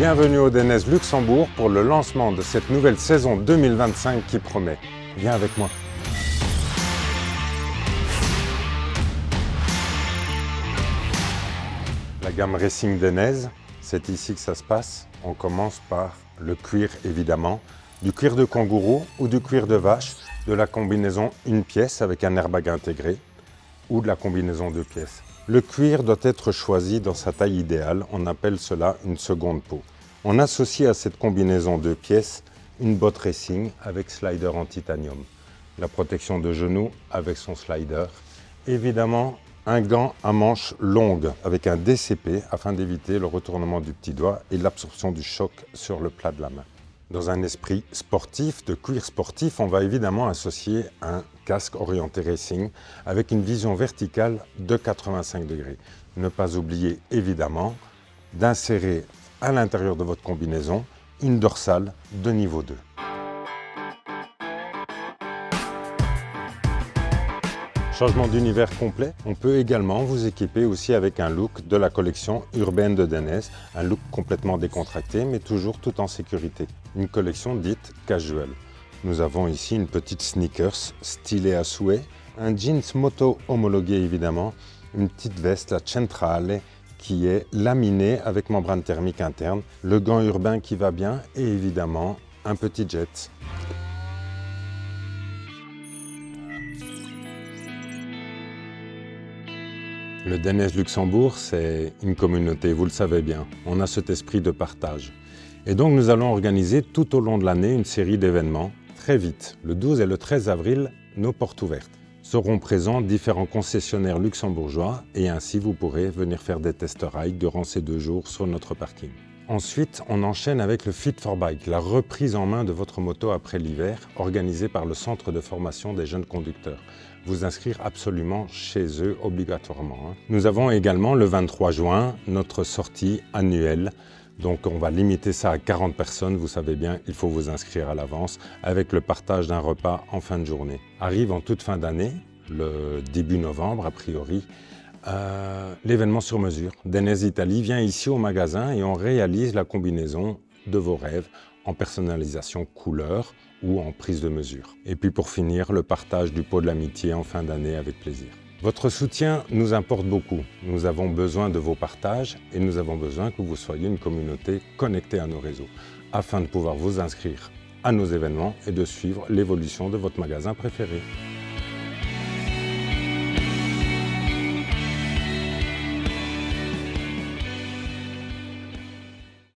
Bienvenue au Denez Luxembourg pour le lancement de cette nouvelle saison 2025 qui promet. Viens avec moi. La gamme Racing Denez, c'est ici que ça se passe. On commence par le cuir évidemment, du cuir de kangourou ou du cuir de vache, de la combinaison une pièce avec un airbag intégré ou de la combinaison deux pièces. Le cuir doit être choisi dans sa taille idéale, on appelle cela une seconde peau. On associe à cette combinaison deux pièces une botte racing avec slider en titanium, la protection de genou avec son slider, évidemment un gant à manches longues avec un DCP afin d'éviter le retournement du petit doigt et l'absorption du choc sur le plat de la main. Dans un esprit sportif, de cuir sportif, on va évidemment associer un casque orienté racing avec une vision verticale de 85 degrés. Ne pas oublier évidemment d'insérer à l'intérieur de votre combinaison une dorsale de niveau 2. Changement d'univers complet, on peut également vous équiper aussi avec un look de la collection urbaine de Denez, un look complètement décontracté mais toujours tout en sécurité. Une collection dite casual. Nous avons ici une petite sneakers stylée à souhait, un jeans moto homologué évidemment, une petite veste, la Centrale, qui est laminée avec membrane thermique interne, le gant urbain qui va bien et évidemment un petit jet. Le Denez Luxembourg, c'est une communauté, vous le savez bien. On a cet esprit de partage. Et donc nous allons organiser tout au long de l'année une série d'événements. Très vite, le 12 et le 13 avril, nos portes ouvertes. Seront présents différents concessionnaires luxembourgeois et ainsi vous pourrez venir faire des test rides durant ces 2 jours sur notre parking. Ensuite, on enchaîne avec le Fit for Bike, la reprise en main de votre moto après l'hiver, organisée par le Centre de formation des jeunes conducteurs. Vous inscrire absolument chez eux obligatoirement. Nous avons également le 23 juin notre sortie annuelle. Donc on va limiter ça à 40 personnes, vous savez bien, il faut vous inscrire à l'avance avec le partage d'un repas en fin de journée. Arrive en toute fin d'année, le début novembre a priori, l'événement sur mesure. Denez Italie vient ici au magasin et on réalise la combinaison de vos rêves en personnalisation couleur ou en prise de mesure. Et puis pour finir, le partage du pot de l'amitié en fin d'année avec plaisir. Votre soutien nous importe beaucoup. Nous avons besoin de vos partages et nous avons besoin que vous soyez une communauté connectée à nos réseaux afin de pouvoir vous inscrire à nos événements et de suivre l'évolution de votre magasin préféré.